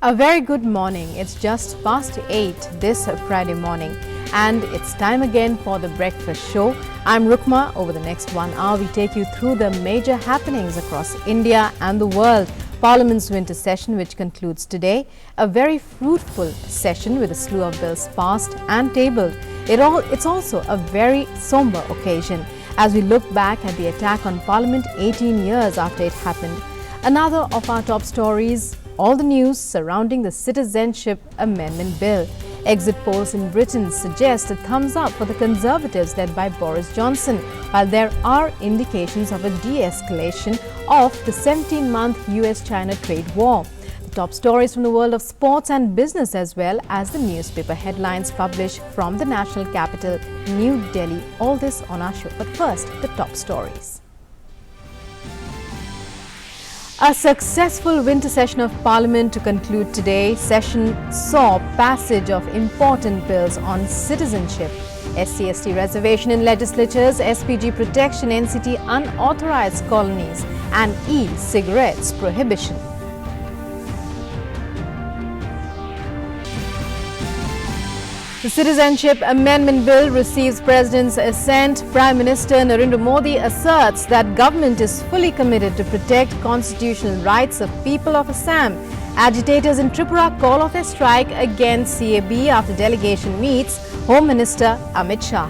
A very good morning. It's just past 8 this Friday morning and it's time again for the breakfast show. I'm Rukma. Over the next 1 hour, we take you through the major happenings across India and the world. Parliament's winter session, which concludes today, a very fruitful session with a slew of bills passed and tabled. It's also a very somber occasion as we look back at the attack on Parliament 18 years after it happened. Another of our top stories, all the news surrounding the Citizenship Amendment Bill. Exit polls in Britain suggest a thumbs up for the Conservatives led by Boris Johnson, while there are indications of a de-escalation of the 17-month US-China trade war. The top stories from the world of sports and business, as well as the newspaper headlines published from the national capital, New Delhi. All this on our show. But first, the top stories. A successful winter session of Parliament to conclude today. Session saw passage of important bills on citizenship, SC/ST reservation in legislatures, SPG protection, NCT unauthorized colonies and e-cigarettes prohibition. The Citizenship Amendment Bill receives President's assent. Prime Minister Narendra Modi asserts that government is fully committed to protect constitutional rights of people of Assam. Agitators in Tripura call off a strike against CAB after delegation meets Home Minister Amit Shah.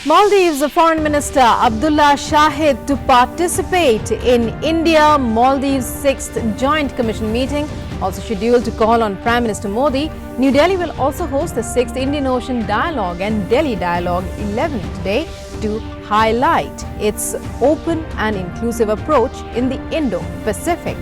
Maldives Foreign Minister Abdullah Shahid to participate in India-Maldives 6th Joint Commission meeting, also scheduled to call on Prime Minister Modi. New Delhi will also host the 6th Indian Ocean Dialogue and Delhi Dialogue 11 today to highlight its open and inclusive approach in the Indo-Pacific.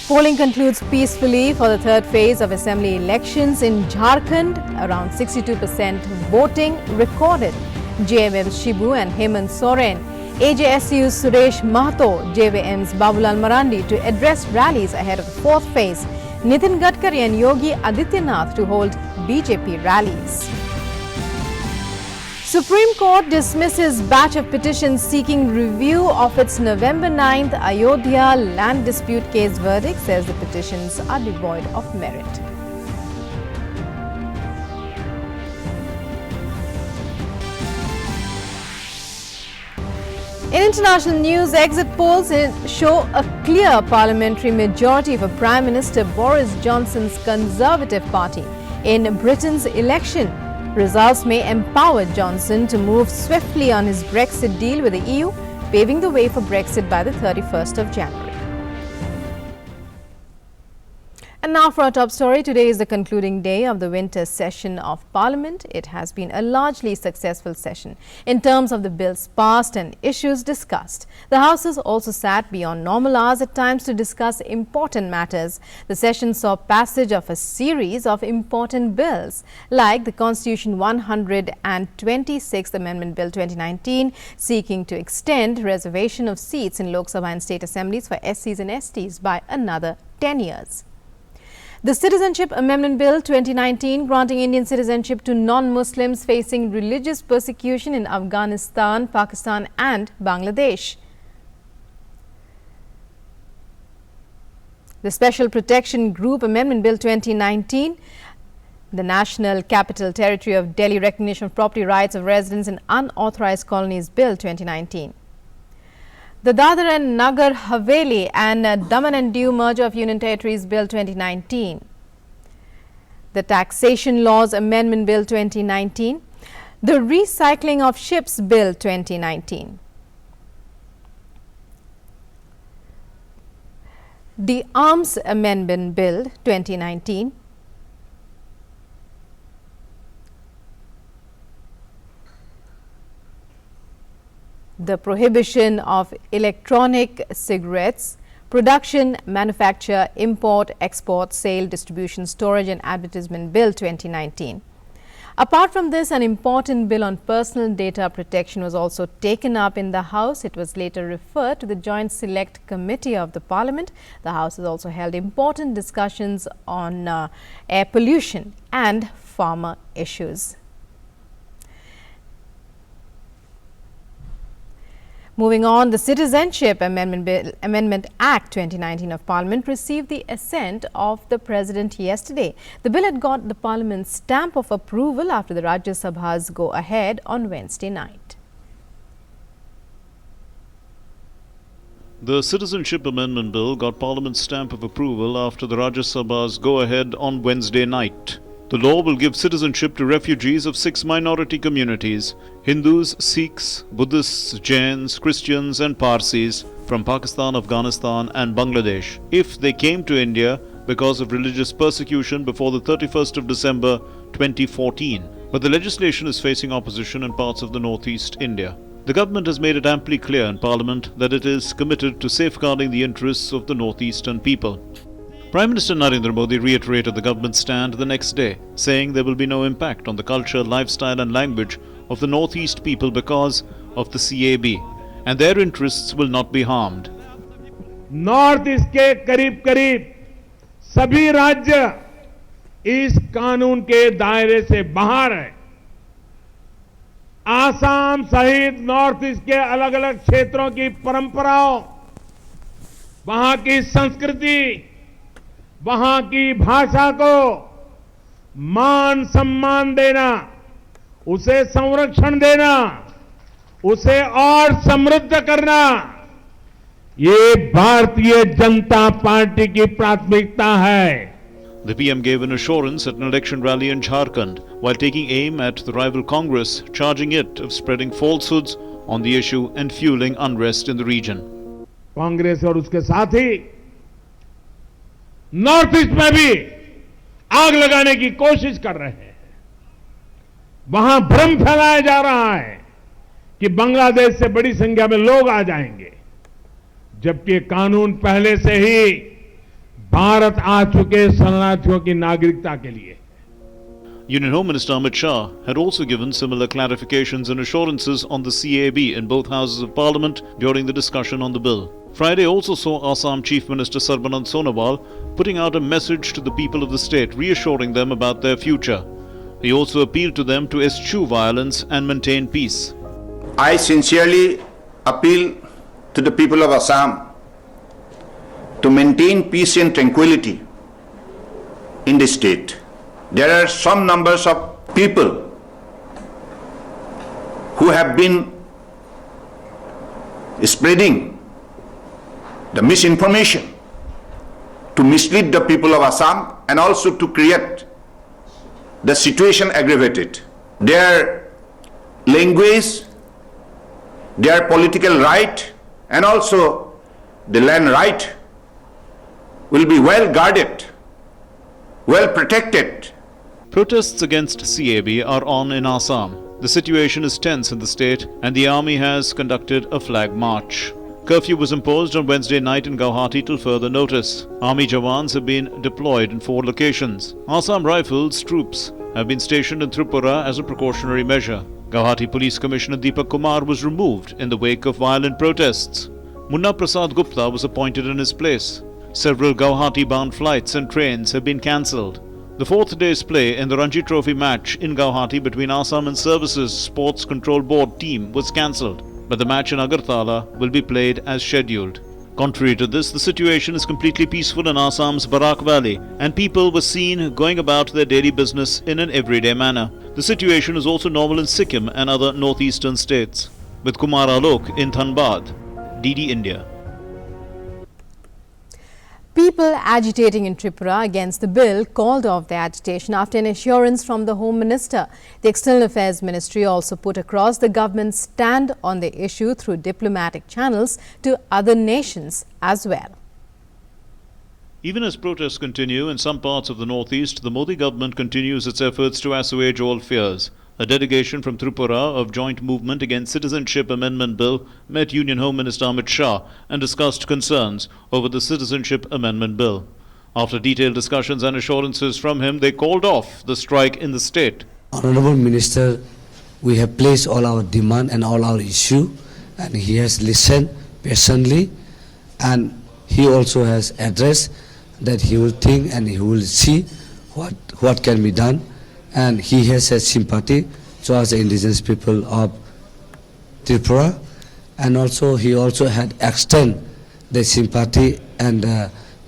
Polling concludes peacefully for the third phase of assembly elections in Jharkhand. Around 62% voting recorded. JMM's Shibu and Hemant Soren, AJSU's Suresh Mahato, JVM's Babulal Marandi to address rallies ahead of the fourth phase. Nitin Gadkari and Yogi Adityanath to hold BJP rallies. Supreme Court dismisses batch of petitions seeking review of its November 9th Ayodhya land dispute case verdict, says the petitions are devoid of merit. In international news, exit polls show a clear parliamentary majority for Prime Minister Boris Johnson's Conservative Party in Britain's election. Results may empower Johnson to move swiftly on his Brexit deal with the EU, paving the way for Brexit by the 31st of January. And now for our top story. Today is the concluding day of the winter session of Parliament. It has been a largely successful session in terms of the bills passed and issues discussed. The Houses also sat beyond normal hours at times to discuss important matters. The session saw passage of a series of important bills like the Constitution 126th Amendment Bill 2019, seeking to extend reservation of seats in Lok Sabha and state assemblies for SCs and STs by another 10 years. The Citizenship Amendment Bill 2019, granting Indian citizenship to non-Muslims facing religious persecution in Afghanistan, Pakistan and Bangladesh. The Special Protection Group Amendment Bill 2019, the National Capital Territory of Delhi Recognition of Property Rights of Residents in Unauthorized Colonies Bill 2019. The Dadar and Nagar Haveli and Daman and Diu Merger of Union Territories Bill 2019. The Taxation Laws Amendment Bill 2019. The Recycling of Ships Bill 2019. The Arms Amendment Bill 2019. The prohibition of electronic cigarettes, production, manufacture, import, export, sale, distribution, storage and advertisement bill 2019. Apart from this, an important bill on personal data protection was also taken up in the House. It was later referred to the Joint Select Committee of the Parliament. The House has also held important discussions on air pollution and farmer issues. Moving on, the Citizenship Amendment Act 2019 of Parliament received the assent of the President yesterday. The bill had got the Parliament's stamp of approval after the Rajya Sabha's go-ahead on Wednesday night. The Citizenship Amendment Bill got Parliament's stamp of approval after the Rajya Sabha's go-ahead on Wednesday night. The law will give citizenship to refugees of 6 minority communities: Hindus, Sikhs, Buddhists, Jains, Christians and Parsis from Pakistan, Afghanistan and Bangladesh if they came to India because of religious persecution before the 31st of December 2014. But the legislation is facing opposition in parts of the northeast India. The government has made it amply clear in Parliament that it is committed to safeguarding the interests of the northeastern people. Prime Minister Narendra Modi reiterated the government's stand the next day, saying there will be no impact on the culture, lifestyle and language of the northeast people because of the CAB, and their interests will not be harmed. North east के करीब करीब सभी राज्य इस कानून के दायरे से बाहर है। आसाम सहित नॉर्थ ईस्ट के अलग अलग क्षेत्रों की परंपराओं, वहां की संस्कृति, वहां की भाषा को मान सम्मान देना, उसे संरक्षण देना, उसे और समृद्ध करना, ये भारतीय जनता पार्टी की प्राथमिकता है। The PM gave an assurance at an election rally in Jharkhand while taking aim at the rival Congress, charging it of spreading falsehoods on the issue and fueling unrest in the region. Congress और उसके साथी north east में भी आग लगाने की कोशिश कर रहे हैं। वहां भ्रम फैलाया जा रहा है कि बांग्लादेश से बड़ी संख्या में लोग आ जाएंगे, जबकि कानून पहले से ही भारत आ चुके शरणार्थियों की नागरिकता के लिए। Union Home Minister Amit Shah had also given similar clarifications and assurances on the CAB in both houses of Parliament during the discussion on the bill. Friday also saw Assam Chief Minister Sarbanand Sonowal putting out a message to the people of the state, reassuring them about their future. He also appealed to them to eschew violence and maintain peace. I sincerely appeal to the people of Assam to maintain peace and tranquility in the state. There are some numbers of people who have been spreading the misinformation to mislead the people of Assam and also to create the situation aggravated. Their language, their political right and also the land right will be well guarded, well protected. Protests against CAB are on in Assam. The situation is tense in the state and the army has conducted a flag march. Curfew was imposed on Wednesday night in Guwahati till further notice. Army Jawans have been deployed in 4 locations. Assam Rifles troops have been stationed in Tripura as a precautionary measure. Guwahati Police Commissioner Deepak Kumar was removed in the wake of violent protests. Munna Prasad Gupta was appointed in his place. Several Guwahati-bound flights and trains have been cancelled. The 4th day's play in the Ranji Trophy match in Guwahati between Assam and Services Sports Control Board team was cancelled, but the match in Agartala will be played as scheduled. Contrary to this, the situation is completely peaceful in Assam's BARC Valley, and people were seen going about their daily business in an everyday manner. The situation is also normal in Sikkim and other northeastern states. With Kumar Alok in Dhanbad, DD India. People agitating in Tripura against the bill called off their agitation after an assurance from the Home Minister. The External Affairs Ministry also put across the government's stand on the issue through diplomatic channels to other nations as well. Even as protests continue in some parts of the northeast, the Modi government continues its efforts to assuage all fears. A delegation from Tripura of Joint Movement Against Citizenship Amendment Bill met Union Home Minister Amit Shah and discussed concerns over the Citizenship Amendment Bill. After detailed discussions and assurances from him, they called off the strike in the state. Honorable Minister, we have placed all our demand and all our issue, and he has listened patiently, and he also has addressed that he will think and he will see what can be done. And he has had sympathy towards the indigenous people of Tripura, and also he also had extend the sympathy and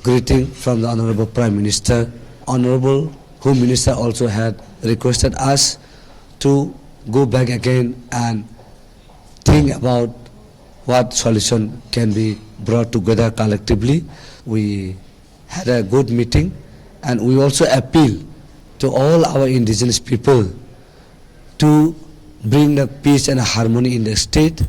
greeting from the Honorable Prime Minister. Honorable Home Minister also had requested us to go back again and think about what solution can be brought together collectively. We had a good meeting, and we also appeal to all our indigenous people to bring the peace and harmony in the state.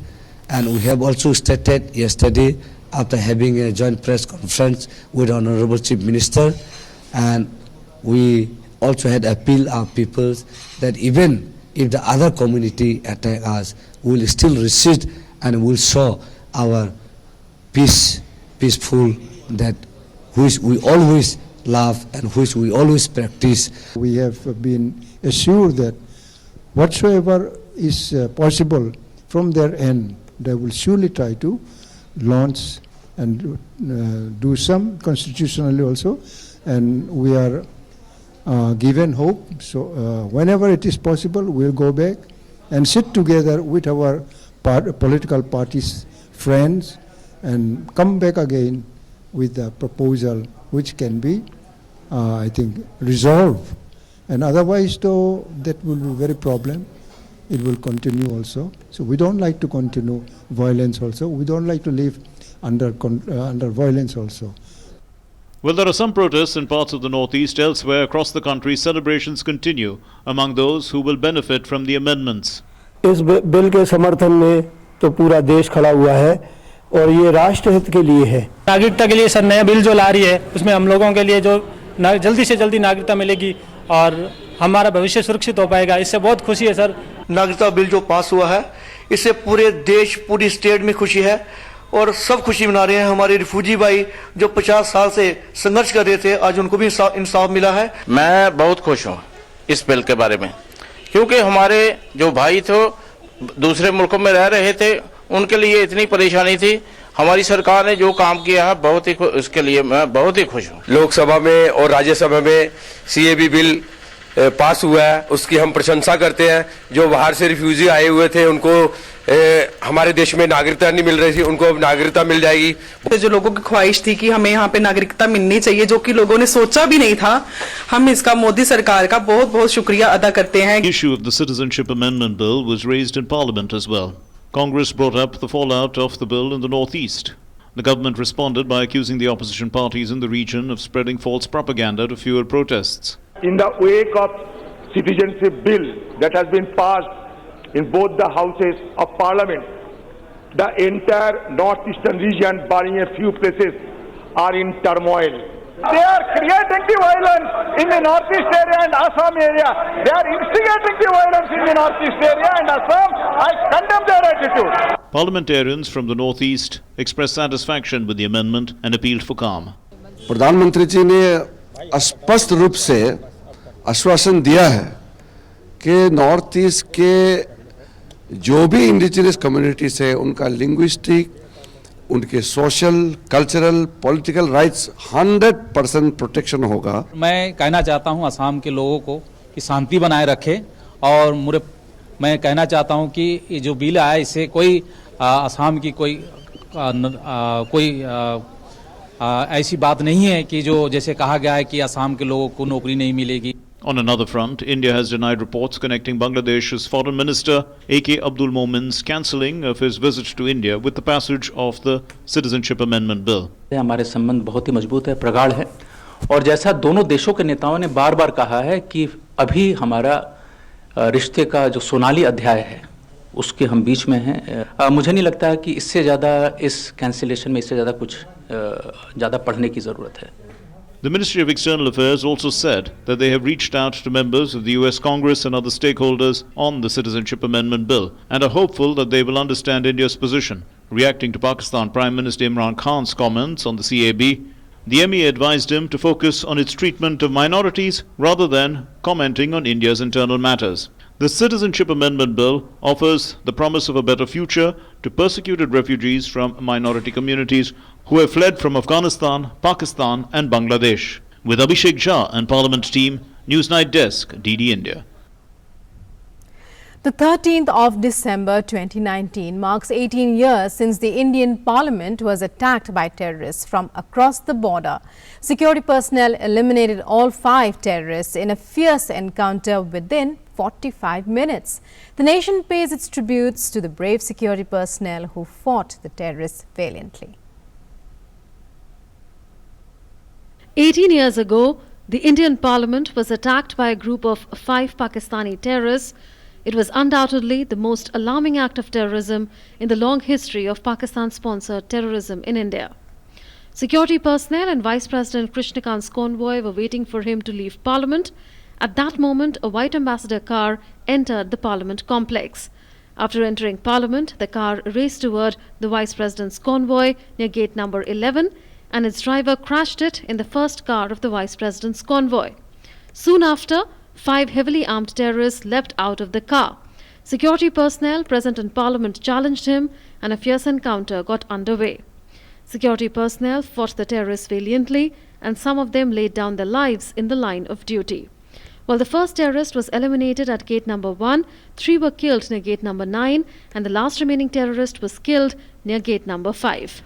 And we have also stated yesterday, after having a joint press conference with Honorable Chief Minister, and we also had appealed our peoples that even if the other community attack us, we will still resist and will show our peaceful, that which we always love and which we always practice. We have been assured that whatsoever is possible from their end, they will surely try to launch and do some constitutionally also, and we are given hope. So whenever it is possible, we'll go back and sit together with our political parties, friends, and come back again with a proposal which can be, I think, resolved. And otherwise, though, that will be very problem. It will continue also. So we don't like to continue violence also. We don't like to live under violence also. Well, there are some protests in parts of the northeast. Elsewhere across the country, celebrations continue among those who will benefit from the amendments. इस bill के समर्थन में तो पूरा देश खड़ा हुआ है और ये राष्ट्र हित के लिए है। नागरिकता के लिए सर नया बिल जो ला रही है उसमें हम लोगों के लिए जो जल्दी से जल्दी नागरिकता मिलेगी और हमारा भविष्य सुरक्षित हो पाएगा, इससे बहुत खुशी है सर। नागरिकता बिल जो पास हुआ है इससे पूरे देश, पूरी स्टेट में खुशी है और सब खुशी मना रहे हैं। हमारे रिफ्यूजी भाई जो 50 साल से संघर्ष कर रहे थे, आज उनको भी इंसाफ मिला है। मैं बहुत खुश हूँ इस बिल के बारे में, क्योंकि हमारे जो भाई थे दूसरे मुल्कों में रह रहे थे, उनके लिए इतनी परेशानी थी। हमारी सरकार ने जो काम किया है बहुत ही, इसके लिए मैं बहुत ही खुश हूँ। लोकसभा में और राज्यसभा में सीएबी बिल पास हुआ है, उसकी हम प्रशंसा करते हैं। जो बाहर से रिफ्यूजी आए हुए थे उनको हमारे देश में नागरिकता नहीं मिल रही थी, उनको अब नागरिकता मिल जाएगी। जो लोगों की ख्वाहिश थी कि हमें यहाँ पे नागरिकता मिलनी चाहिए, जो कि लोगों ने सोचा भी नहीं था, हम इसका मोदी सरकार का बहुत बहुत शुक्रिया अदा करते हैं। The issue of the Citizenship Amendment Bill was raised in Parliament as well. Congress brought up the fallout of the bill in the northeast. The government responded by accusing the opposition parties in the region of spreading false propaganda to fuel protests. In the wake of citizenship bill that has been passed in both the houses of parliament, the entire northeastern region, barring a few places, are in turmoil. They are creating the violence in the northeast area and Assam area. They are instigating the violence in the northeast area and Assam. I condemn their attitude. Parliamentarians from the northeast expressed satisfaction with the amendment and appealed for calm. प्रधानमंत्री जी ने स्पष्ट रूप से आश्वासन दिया है कि north east के जो भी इंडिजिनस कम्युनिटीज है उनका लिंग्विस्टिक, उनके social, cultural, political rights 100% protection होगा। मैं कहना चाहता हूं असम के लोगों को कि शांति बनाए रखें और मैं कहना चाहता हूं कि ये जो बिल आया इससे कोई असम की कोई ऐसी बात नहीं है कि जो जैसे कहा गया है कि असम के लोगों को नौकरी नहीं मिलेगी। On another front, India has denied reports connecting Bangladesh's Foreign Minister A.K. Abdul Momen's cancelling of his visit to India with the passage of the Citizenship Amendment Bill. हमारे संबंध बहुत ही मजबूत है, प्रगाढ़ है और जैसा दोनों देशों के नेताओं ने बार बार कहा है कि अभी हमारा रिश्ते का जो सोनाली अध्याय है उसके हम बीच में हैं। मुझे नहीं लगता कि इससे ज़्यादा इस कैंसिलेशन में इससे ज़्यादा कुछ ज़्यादा पढ़ने की ज़रूरत है। The Ministry of External Affairs also said that they have reached out to members of the US Congress and other stakeholders on the Citizenship Amendment Bill and are hopeful that they will understand India's position. Reacting to Pakistan Prime Minister Imran Khan's comments on the CAB, the ME advised him to focus on its treatment of minorities rather than commenting on India's internal matters. The Citizenship Amendment Bill offers the promise of a better future to persecuted refugees from minority communities who have fled from Afghanistan, Pakistan and Bangladesh. With Abhishek Jha and Parliament team, Newsnight Desk, DD India. The 13th of December 2019 marks 18 years since the Indian Parliament was attacked by terrorists from across the border. Security personnel eliminated all 5 terrorists in a fierce encounter within 45 minutes. The nation pays its tributes to the brave security personnel who fought the terrorists valiantly. 18 years ago, the Indian Parliament was attacked by a group of 5 Pakistani terrorists. It was undoubtedly the most alarming act of terrorism in the long history of Pakistan-sponsored terrorism in India. Security personnel and Vice President Krishnakant's convoy were waiting for him to leave Parliament. At that moment, a white ambassador car entered the Parliament complex. After entering Parliament, the car raced toward the Vice President's convoy near gate number 11, and its driver crashed it in the first car of the Vice President's convoy. Soon after, 5 heavily armed terrorists leapt out of the car. Security personnel present in Parliament challenged him, and a fierce encounter got underway. Security personnel fought the terrorists valiantly, and some of them laid down their lives in the line of duty. While the first terrorist was eliminated at gate number 1, 3 were killed near gate number 9, and the last remaining terrorist was killed near gate number 5.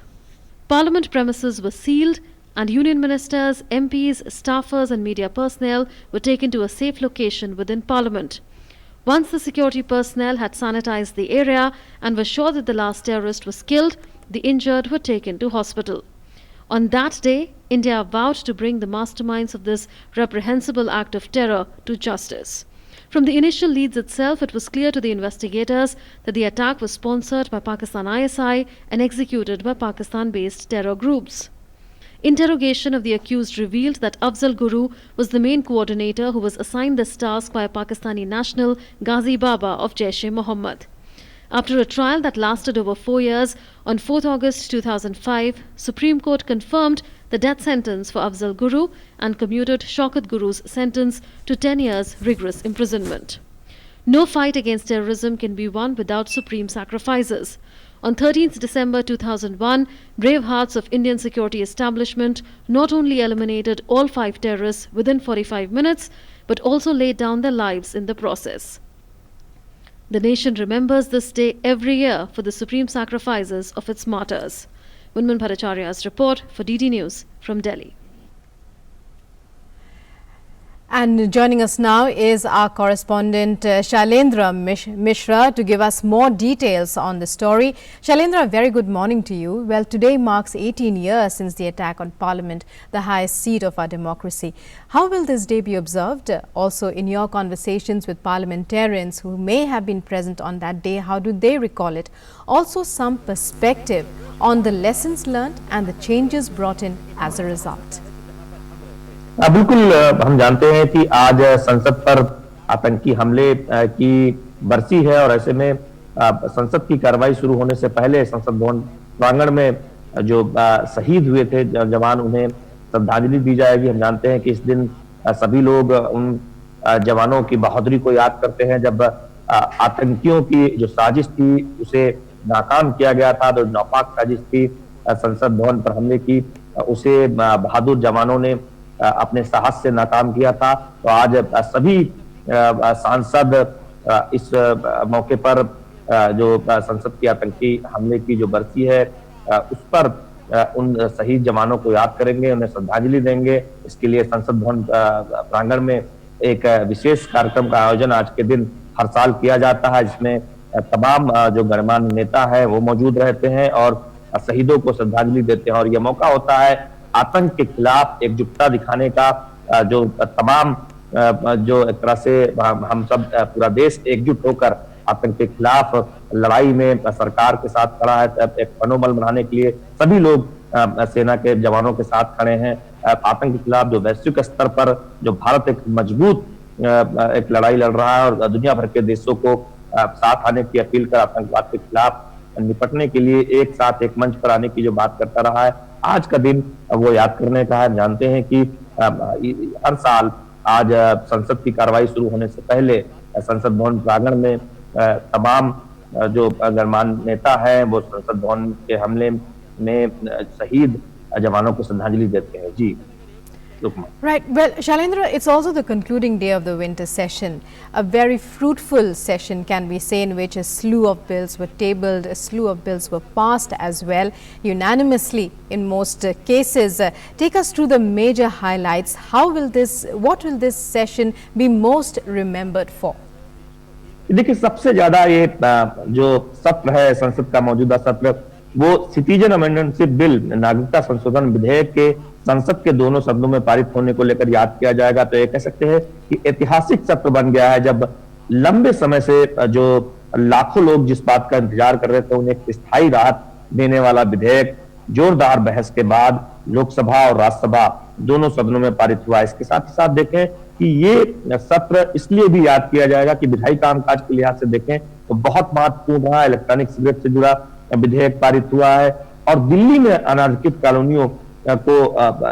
Parliament premises were sealed, and union ministers, MPs, staffers and media personnel were taken to a safe location within Parliament. Once the security personnel had sanitized the area and were sure that the last terrorist was killed, the injured were taken to hospital. On that day, India vowed to bring the masterminds of this reprehensible act of terror to justice. From the initial leads itself, it was clear to the investigators that the attack was sponsored by Pakistan ISI and executed by Pakistan-based terror groups. Interrogation of the accused revealed that Afzal Guru was the main coordinator who was assigned this task by a Pakistani national, Ghazi Baba of Jaish-e-Mohammed. After a trial that lasted over 4 years, on 4th August 2005, Supreme Court confirmed the death sentence for Afzal Guru and commuted Shaukat Guru's sentence to 10 years rigorous imprisonment. No fight against terrorism can be won without supreme sacrifices. On 13th December 2001, brave hearts of Indian security establishment not only eliminated all 5 terrorists within 45 minutes, but also laid down their lives in the process. The nation remembers this day every year for the supreme sacrifices of its martyrs. Munman Bhattacharya's report for DD News from Delhi. And joining us now is our correspondent Shailendra Mishra to give us more details on the story. Shailendra, very good morning to you. Well, today marks 18 years since the attack on Parliament, the highest seat of our democracy. How will this day be observed? Also, in your conversations with parliamentarians who may have been present on that day, how do they recall it? Also, some perspective on the lessons learned and the changes brought in as a result. बिल्कुल हम जानते हैं कि आज संसद पर आतंकी हमले की बरसी है और ऐसे में संसद की कार्रवाई शुरू होने से पहले संसद भवन प्रांगण में जो शहीद हुए थे जवान, उन्हें श्रद्धांजलि दी जाएगी। हम जानते हैं कि इस दिन सभी लोग उन जवानों की बहादुरी को याद करते हैं जब आतंकियों की जो साजिश थी उसे नाकाम किया गया था। तो नापाक साजिश थी संसद भवन पर हमले की, उसे बहादुर जवानों ने अपने साहस से नाकाम किया था। तो आज सभी सांसद इस मौके पर जो संसद की आतंकी हमले की जो बरसी है उस पर उन शहीद जवानों को याद करेंगे, उन्हें श्रद्धांजलि देंगे। इसके लिए संसद भवन प्रांगण में एक विशेष कार्यक्रम का आयोजन आज के दिन हर साल किया जाता है, जिसमें तमाम जो गणमान्य नेता है वो मौजूद रहते हैं और शहीदों को श्रद्धांजलि देते हैं। और यह मौका होता है आतंक के खिलाफ एकजुटता दिखाने का, जो तमाम जो एक तरह से हम सब पूरा देश एकजुट होकर आतंक के खिलाफ लड़ाई में सरकार के साथ खड़ा है। एक मनोबल बनाने के लिए सभी लोग सेना के जवानों के साथ खड़े हैं। आतंक के खिलाफ जो वैश्विक स्तर पर जो भारत एक मजबूत एक लड़ाई लड़ रहा है और दुनिया भर के देशों को साथ आने की अपील कर आतंकवाद के खिलाफ निपटने के लिए एक साथ एक मंच पर आने की जो बात करता रहा है, आज का दिन वो याद करने का है। जानते हैं कि हर साल आज संसद की कार्रवाई शुरू होने से पहले संसद भवन प्रांगण में तमाम जो गणमान्य नेता हैं वो संसद भवन के हमले में शहीद जवानों को श्रद्धांजलि देते हैं। जी Right. Well, Shailendra, it's also the concluding day of the winter session, a very fruitful session, can we say, in which a slew of bills were tabled, a slew of bills were passed as well, unanimously in most cases. Take us through the major highlights. What will this session be most remembered for? देखिए, सबसे ज्यादा ये जो सत्र है संसद का मौजूदा सत्र, वो सिटीजन अमेंडमेंट बिल, नागरिकता संशोधन विधेयक के संसद के दोनों सदनों में पारित होने को लेकर याद किया जाएगा। तो ये कह सकते हैं कि ऐतिहासिक सत्र बन गया है, जब लंबे समय से जो लाखों लोग जिस बात का इंतजार कर रहे थे, उन्हें एक स्थायी राहत देने वाला विधेयक जोरदार बहस के बाद लोकसभा और राज्यसभा दोनों सदनों में पारित हुआ। इसके साथ ही साथ देखें कि ये सत्र इसलिए भी याद किया जाएगा कि विधायी कामकाज के लिहाज से देखें तो बहुत महत्वपूर्ण रहा। इलेक्ट्रॉनिक सिगरेट से जुड़ा विधेयक पारित हुआ है और दिल्ली में अनाधिकृत कॉलोनियों को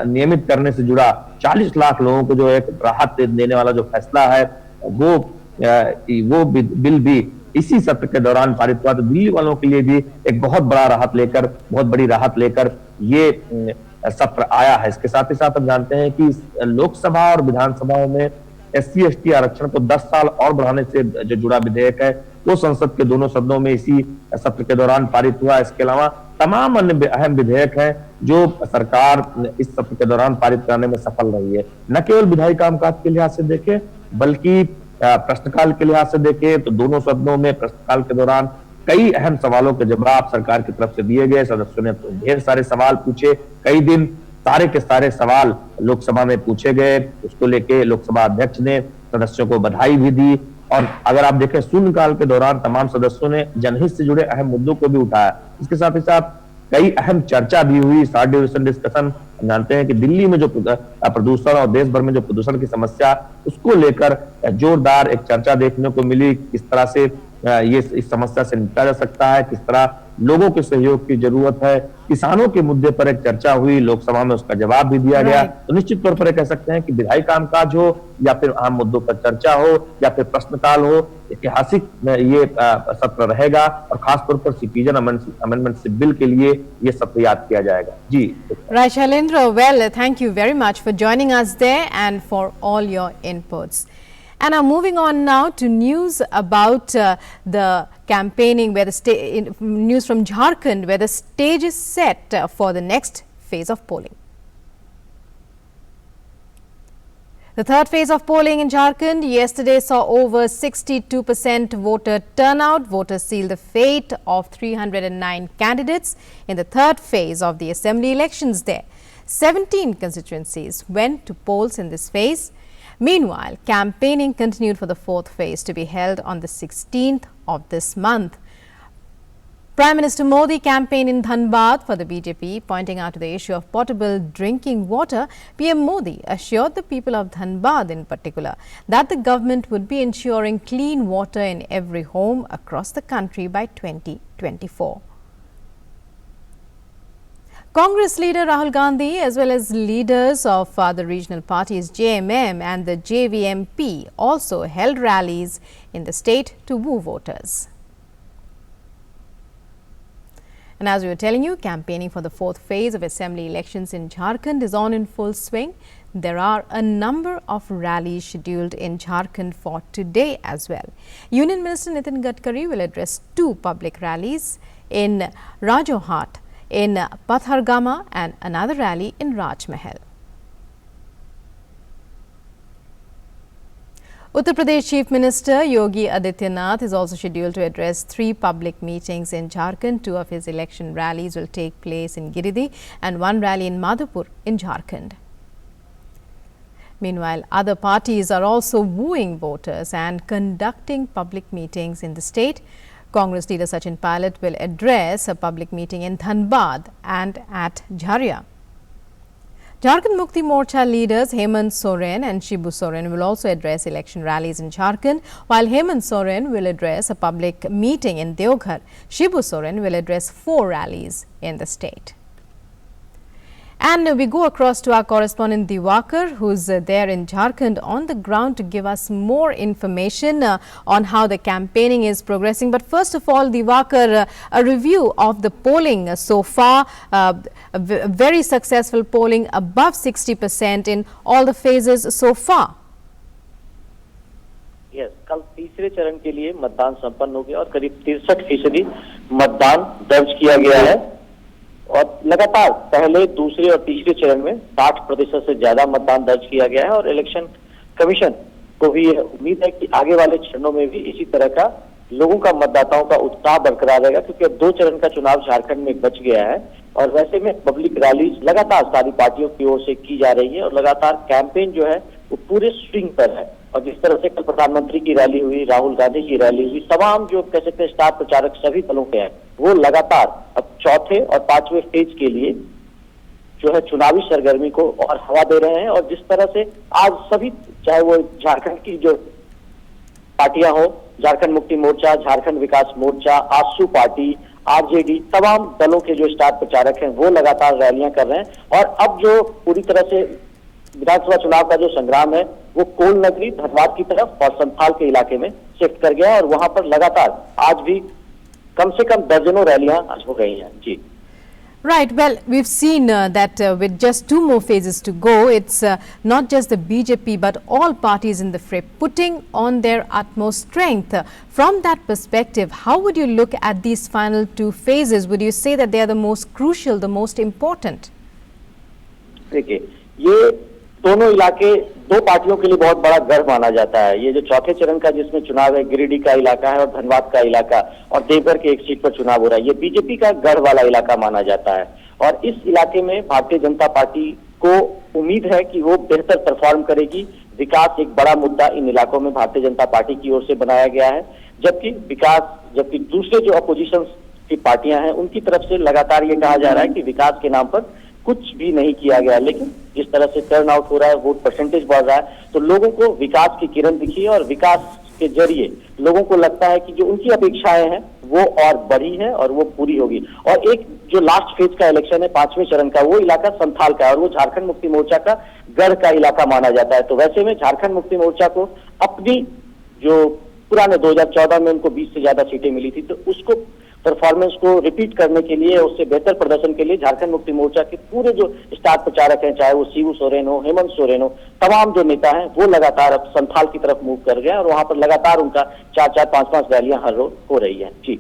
नियमित करने से जुड़ा 40 लाख लोगों को जो एक राहत देने वाला जो फैसला है, वो बिल भी इसी सत्र के दौरान पारित हुआ। तो दिल्ली वालों के लिए भी एक बहुत बड़ी राहत लेकर ये सत्र आया है। इसके साथ ही साथ हम जानते हैं कि लोकसभा और विधानसभाओं में SC/ST आरक्षण को 10 साल और बढ़ाने से जो जुड़ा विधेयक है, वो संसद के दोनों सदनों में इसी सत्र के दौरान पारित हुआ। इसके अलावा तमाम अन्य अहम विधेयक हैं जो सरकार इस सत्र के दौरान पारित करने में सफल रही है। न केवल विधायी कामकाज के लिहाज से देखें, बल्कि प्रश्नकाल के लिहाज से देखें तो दोनों सदनों में प्रश्नकाल के दौरान कई अहम सवालों के जवाब सरकार की तरफ से दिए गए। सदस्यों ने ढेर सारे सवाल पूछे, कई दिन सारे के सारे सवाल लोकसभा में पूछे गए। उसको लेके लोकसभा अध्यक्ष ने सदस्यों को बधाई भी दी। और अगर आप देखें, शून्यकाल के दौरान तमाम सदस्यों ने जनहित से जुड़े अहम मुद्दों को भी उठाया। इसके साथ ही साथ कई अहम चर्चा भी हुई, शॉर्ट ड्यूरेशन डिस्कशन। जानते हैं कि दिल्ली में जो प्रदूषण और देश भर में जो प्रदूषण की समस्या, उसको लेकर जोरदार एक चर्चा देखने को मिली। किस तरह से ये इस समस्या से निपटा जा सकता है, किस तरह लोगों के सहयोग की जरूरत है। किसानों के मुद्दे पर एक चर्चा हुई, लोकसभा में उसका जवाब भी दिया गया। तो निश्चित तौर पर कह सकते हैं कि विधायी कामकाज हो या फिर आम मुद्दों पर चर्चा हो या फिर प्रश्नकाल हो, ऐतिहासिक ये सत्र रहेगा और खासतौर पर सिटीजन अमेंडमेंट बिल के लिए ये सत्र याद किया जाएगा। जी right Shailendra, well thank you very much for joining us there and for all your inputs. And now moving on now to news about the campaigning, where news from Jharkhand, where the stage is set for the next phase of polling. The third phase of polling in Jharkhand yesterday saw over 62% voter turnout. Voters sealed the fate of 309 candidates in the third phase of the assembly elections there. 17 constituencies went to polls in this phase. Meanwhile, campaigning continued for the fourth phase to be held on the 16th of this month. Prime Minister Modi campaigned in Dhanbad for the BJP, pointing out to the issue of potable drinking water. PM Modi assured the people of Dhanbad in particular that the government would be ensuring clean water in every home across the country by 2024. Congress leader Rahul Gandhi, as well as leaders of other regional parties JMM and the JVMP, also held rallies in the state to woo voters. And as we were telling you, campaigning for the fourth phase of assembly elections in Jharkhand is on in full swing. There are a number of rallies scheduled in Jharkhand for today as well. Union Minister Nitin Gadkari will address 2 public rallies in Rajohat, in Pathargama, and another rally in Rajmahal. Uttar Pradesh Chief Minister Yogi Adityanath is also scheduled to address 3 public meetings in Jharkhand. 2 of his election rallies will take place in Giridih and 1 rally in Madhupur in Jharkhand. Meanwhile, other parties are also wooing voters and conducting public meetings in the state. Congress leader Sachin Pilot will address a public meeting in Dhanbad and at Jharia. Jharkhand Mukti Morcha leaders Hemant Soren and Shibu Soren will also address election rallies in Jharkhand, while Hemant Soren will address a public meeting in Deoghar. Shibu Soren will address 4 rallies in the state. And we go across to our correspondent Diwakar, who's there in Jharkhand on the ground to give us more information on how the campaigning is progressing. But first of all, Diwakar, a review of the polling so far, very successful polling, above 60% in all the phases so far. Yes, कल तीसरे चरण के लिए मतदान संपन्न हो गया और करीब 63% मतदान दर्ज किया गया है और लगातार पहले, दूसरे और तीसरे चरण में 60% से ज्यादा मतदान दर्ज किया गया है और इलेक्शन कमीशन को भी उम्मीद है कि आगे वाले चरणों में भी इसी तरह का लोगों का, मतदाताओं का उत्साह बरकरार रहेगा, क्योंकि अब 2 चरण का चुनाव झारखंड में बच गया है और वैसे में पब्लिक रैलीज लगातार सारी पार्टियों की ओर से की जा रही है और लगातार कैंपेन जो है वो पूरे स्विंग पर है। और जिस तरह से कल प्रधानमंत्री की रैली हुई, राहुल गांधी की रैली हुई, तमाम जो कह सकते हैं स्टार प्रचारक सभी दलों के हैं, वो लगातार अब चौथे और 5वें फेज के लिए जो है चुनावी सरगर्मी को और हवा दे रहे हैं। और जिस तरह से आज सभी, चाहे वो झारखंड की जो पार्टियां हो, झारखंड मुक्ति मोर्चा, झारखंड विकास मोर्चा, आसू पार्टी, आरजेडी, तमाम दलों के जो स्टार प्रचारक हैं वो लगातार रैलियां कर रहे हैं। और अब जो पूरी तरह से विधानसभा चुनाव का जो संग्राम है वो कोल नगरी, धनबाद की तरफ और संथाल के इलाके में शिफ्ट कर गया है और वहां पर लगातार आज भी कम से कम दर्जनों रैलियां आज हो गई हैं। जी, Right. Well, we've seen that with just 2 more phases to go, it's not just the BJP but all parties in the fray putting on their utmost strength. From that perspective, how would you look at these final 2 phases? Would you say that they are the most crucial, the most important? देखिए, ये दोनों इलाके 2 पार्टियों के लिए बहुत बड़ा गर्व माना जाता है। ये जो चौथे चरण का जिसमें चुनाव है, गिरिडीह का इलाका है और धनबाद का इलाका और देवघर के एक सीट पर चुनाव हो रहा है, ये बीजेपी का गढ़ वाला इलाका माना जाता है। और इस इलाके में भारतीय जनता पार्टी को उम्मीद है कि वो बेहतर परफॉर्म करेगी। विकास एक बड़ा मुद्दा इन इलाकों में भारतीय जनता पार्टी की ओर से बनाया गया है, जबकि दूसरे जो अपोजिशन की पार्टियां हैं उनकी तरफ से लगातार ये कहा जा रहा है कि विकास के नाम पर कुछ भी नहीं किया गया। लेकिन जिस तरह से टर्न आउट हो रहा है, वोट परसेंटेज बढ़ रहा है, तो लोगों को विकास की किरण दिखी है और विकास के जरिए लोगों को लगता है कि जो उनकी अपेक्षाएं हैं वो और बढ़ी है और वो पूरी होगी। और एक जो लास्ट फेज का इलेक्शन है 5वें चरण का, वो इलाका संथाल का है और वो झारखंड मुक्ति मोर्चा का गढ़ का इलाका माना जाता है। तो वैसे में झारखंड मुक्ति मोर्चा को अपनी जो पुराने 2014 में उनको 20 से ज्यादा सीटें मिली थी, तो उसको परफॉर्मेंस को रिपीट करने के लिए, उससे बेहतर प्रदर्शन के लिए झारखंड मुक्ति मोर्चा के पूरे जो स्टार प्रचारक हैं, चाहे वो शिबू सोरेन हो, हेमंत सोरेन हो, तमाम जो नेता हैं वो लगातार अब संथाल की तरफ मूव कर गए और वहां पर लगातार उनका 4-4, 5-5 रैलियां हर रोज हो रही हैं। जी,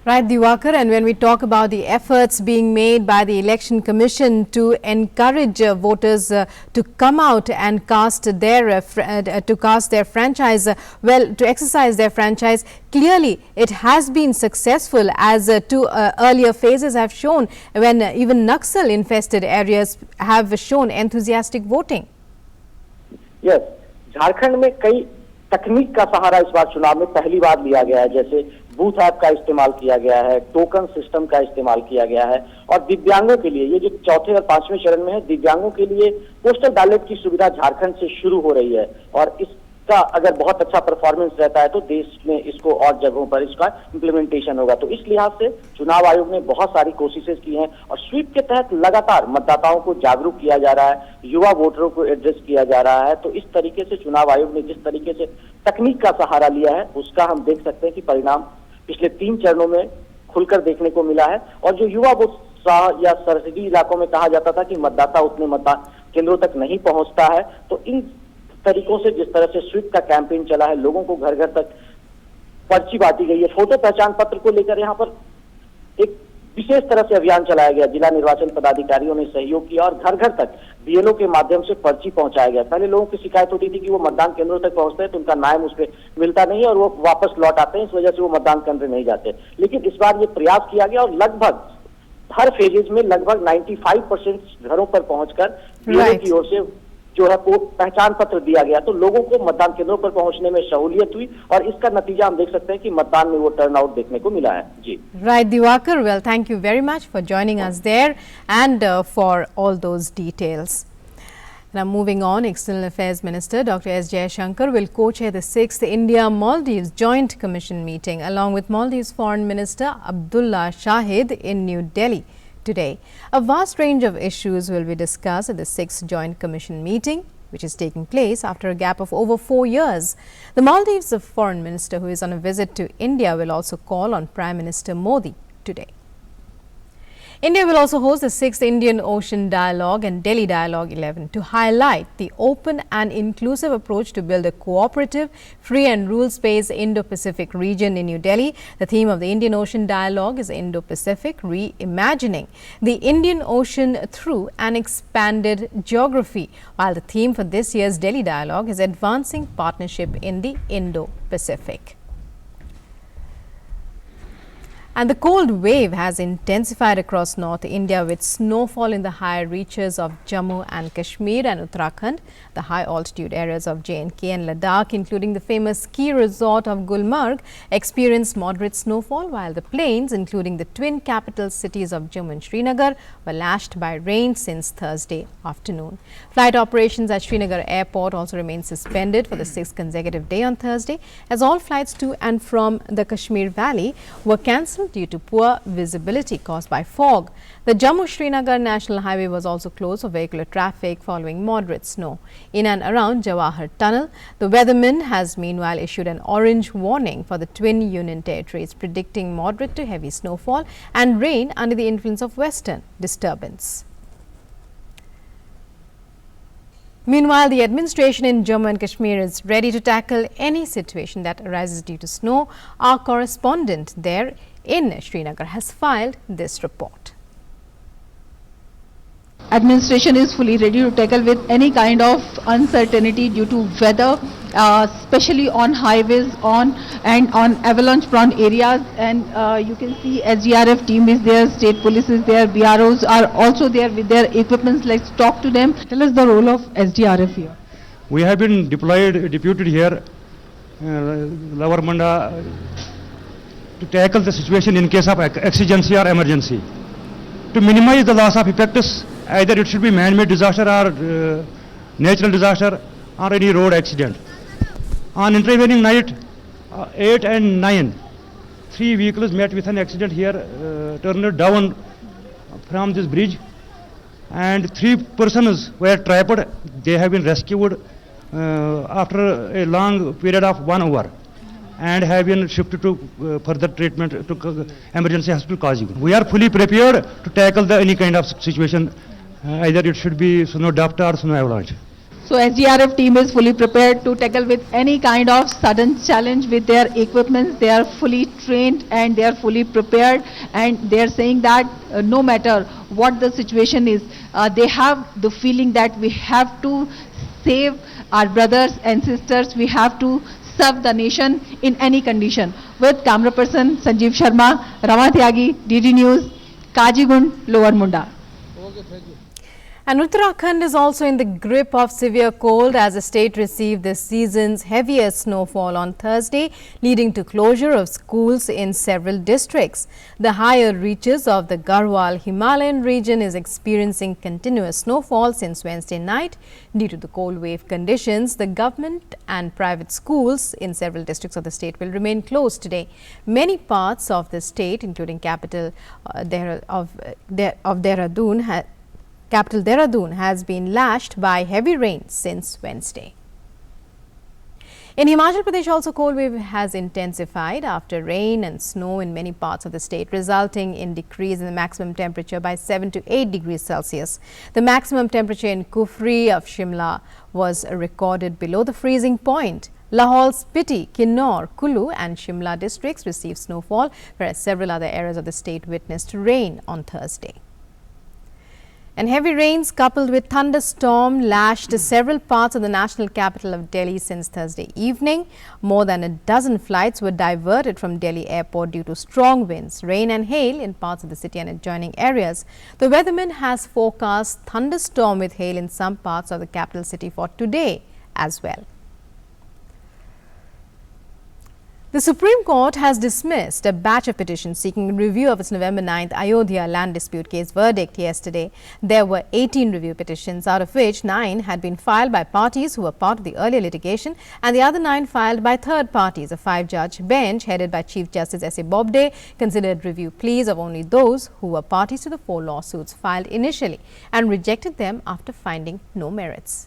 Right, Diwakar, and when we talk about the efforts being made by the Election Commission to encourage voters to come out and cast their franchise, well, to exercise their franchise, clearly it has been successful, as 2 earlier phases have shown, when even Naxal infested areas have shown enthusiastic voting. Yes, Jharkhand में कई तकनीक का सहारा इस बार चुनाव में पहली बार लिया गया है, जैसे बूथ ऐप का इस्तेमाल किया गया है, टोकन सिस्टम का इस्तेमाल किया गया है और दिव्यांगों के लिए, ये जो चौथे और 5वें चरण में है, दिव्यांगों के लिए पोस्टल बैलेट की सुविधा झारखंड से शुरू हो रही है और इसका अगर बहुत अच्छा परफॉर्मेंस रहता है तो देश में इसको और जगहों पर इसका इम्प्लीमेंटेशन होगा। तो इस लिहाज से चुनाव आयोग ने बहुत सारी कोशिशें की हैं और स्वीप के तहत लगातार मतदाताओं को जागरूक किया जा रहा है, युवा वोटरों को एड्रेस किया जा रहा है। तो इस तरीके से चुनाव आयोग ने जिस तरीके से तकनीक का सहारा लिया है उसका हम देख सकते हैं कि परिणाम पिछले 3 चरणों में खुलकर देखने को मिला है। और जो युवा उत्साह या सरहदी इलाकों में कहा जाता था कि मतदाता उतने मतदान केंद्रों तक नहीं पहुंचता है, तो इन तरीकों से जिस तरह से स्वीप का कैंपेन चला है, लोगों को घर घर तक पर्ची बांटी गई है, फोटो पहचान पत्र को लेकर यहाँ पर एक विशेष तरह से अभियान चलाया गया, जिला निर्वाचन पदाधिकारियों ने सहयोग किया और घर घर तक बीएलओ के माध्यम से पर्ची पहुंचाया गया। पहले लोगों की शिकायत होती थी कि वो मतदान केंद्रों तक पहुंचते हैं तो उनका नाम उस पर मिलता नहीं है और वो वापस लौट आते हैं, इस वजह से वो मतदान केंद्र नहीं जाते। लेकिन इस बार ये प्रयास किया गया और लगभग हर फेजेज में लगभग 95% घरों पर पहुंचकर बीएलओ की ओर से जो है पहचान पत्र दिया गया, तो लोगों को मतदान केंद्रों पर पहुंचने में सहूलियत हुई और इसका नतीजा हम देख सकते हैं कि मतदान में वो टर्न आउट देखने को मिला है। जी, Right, Diwakar, well, thank you very much for joining us there and for all those details. Now moving on, External Affairs Minister Dr. S. Jaishankar will co-chair the 6th India-Maldives Joint Commission meeting along with Maldives Foreign Minister Abdullah Shahid in New Delhi today. A vast range of issues will be discussed at the 6th Joint Commission meeting, which is taking place after a gap of over 4 years. The Maldives Foreign Minister, who is on a visit to India, will also call on Prime Minister Modi today. India will also host the 6th Indian Ocean Dialogue and Delhi Dialogue 11 to highlight the open and inclusive approach to build a cooperative, free and rules-based Indo-Pacific region in New Delhi. The theme of the Indian Ocean Dialogue is Indo-Pacific, reimagining the Indian Ocean through an expanded geography, while the theme for this year's Delhi Dialogue is advancing partnership in the Indo-Pacific. And the cold wave has intensified across North India, with snowfall in the higher reaches of Jammu and Kashmir and Uttarakhand, the high altitude areas of J&K and Ladakh, including the famous ski resort of Gulmarg, experienced moderate snowfall, while the plains, including the twin capital cities of Jammu and Srinagar, were lashed by rain since Thursday afternoon. Flight operations at Srinagar Airport also remained suspended for the 6th consecutive day on Thursday, as all flights to and from the Kashmir Valley were cancelled due to poor visibility caused by fog. The Jammu-Srinagar National Highway was also closed for vehicular traffic following moderate snow. In and around Jawahar Tunnel, the weatherman has meanwhile issued an orange warning for the twin union territories, predicting moderate to heavy snowfall and rain under the influence of western disturbance. Meanwhile, the administration in Jammu and Kashmir is ready to tackle any situation that arises due to snow. Our correspondent there in Srinagar has filed this report. Administration is fully ready to tackle with any kind of uncertainty due to weather, especially on highways and on avalanche prone areas. And you can see SDRF team is there, state police is there, BROs are also there with their equipments. Let's talk to them. Tell us the role of SDRF here. We have been deputed here, Lower Manda, to tackle the situation in case of exigency or emergency. To minimize the loss of effects, either it should be man-made disaster or natural disaster or any road accident. On intervening night 8 and 9, 3 vehicles met with an accident here, turned down from this bridge, and 3 persons were trapped. They have been rescued after a long period of 1 hour and have been shifted to further treatment to emergency hospital Kazipur. We are fully prepared to tackle any kind of situation, either it should be snow dust or snow avalanche. So SDRF team is fully prepared to tackle with any kind of sudden challenge with their equipments. They are fully trained and they are fully prepared, and they are saying that no matter what the situation is, they have the feeling that we have to save our brothers and sisters. We have to serve the nation in any condition. With camera person Sanjeev Sharma, Rama Tyagi, DD News, Kajigund, Lower Munda. And Uttarakhand is also in the grip of severe cold as the state received this season's heaviest snowfall on Thursday, leading to closure of schools in several districts. The higher reaches of the Garhwal Himalayan region is experiencing continuous snowfall since Wednesday night. Due to the cold wave conditions, the government and private schools in several districts of the state will remain closed today. Many parts of the state, including capital Dehradun, has been lashed by heavy rain since Wednesday. In Himachal Pradesh, also cold wave has intensified after rain and snow in many parts of the state, resulting in decrease in the maximum temperature by 7 to 8 degrees Celsius. The maximum temperature in Kufri of Shimla was recorded below the freezing point. Lahore, Spiti, Kinnaur, Kulu and Shimla districts received snowfall, whereas several other areas of the state witnessed rain on Thursday. And heavy rains coupled with thunderstorm lashed several parts of the national capital of Delhi since Thursday evening. More than a dozen flights were diverted from Delhi airport due to strong winds, rain and hail in parts of the city and adjoining areas. The weatherman has forecast thunderstorm with hail in some parts of the capital city for today as well. The Supreme Court has dismissed a batch of petitions seeking review of its November 9th Ayodhya land dispute case verdict yesterday. There were 18 review petitions, out of which 9 had been filed by parties who were part of the earlier litigation and the other 9 filed by third parties. A 5-judge bench headed by Chief Justice S.A. Bobde considered review pleas of only those who were parties to the 4 lawsuits filed initially and rejected them after finding no merits.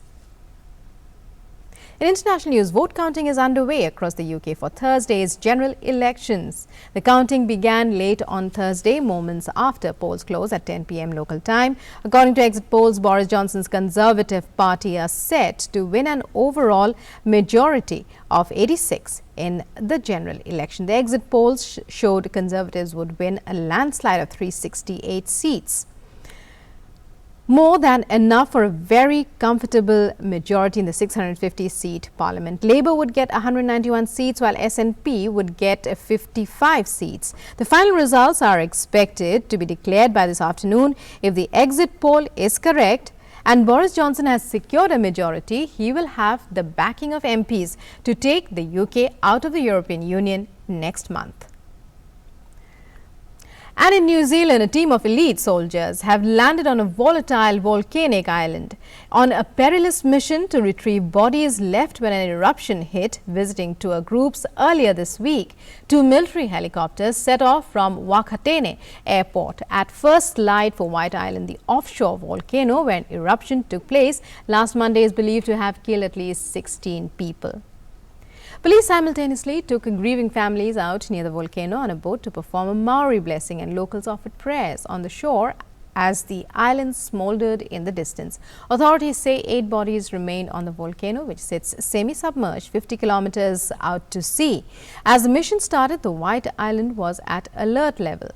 In international news, vote counting is underway across the UK for Thursday's general elections. The counting began late on Thursday, moments after polls closed at 10 p.m. local time. According to exit polls, Boris Johnson's Conservative Party are set to win an overall majority of 86 in the general election. The exit polls showed Conservatives would win a landslide of 368 seats. More than enough for a very comfortable majority in the 650-seat parliament. Labour would get 191 seats while SNP would get 55 seats. The final results are expected to be declared by this afternoon. If the exit poll is correct and Boris Johnson has secured a majority, he will have the backing of MPs to take the UK out of the European Union next month. And in New Zealand, a team of elite soldiers have landed on a volatile volcanic island on a perilous mission to retrieve bodies left when an eruption hit, visiting tour groups earlier this week. 2 military helicopters set off from Wakatene Airport at first light for White Island, the offshore volcano where an eruption took place last Monday is believed to have killed at least 16 people. Police simultaneously took grieving families out near the volcano on a boat to perform a Maori blessing, and locals offered prayers on the shore as the island smoldered in the distance. Authorities say 8 bodies remain on the volcano, which sits semi-submerged 50 kilometers out to sea. As the mission started, the White Island was at alert level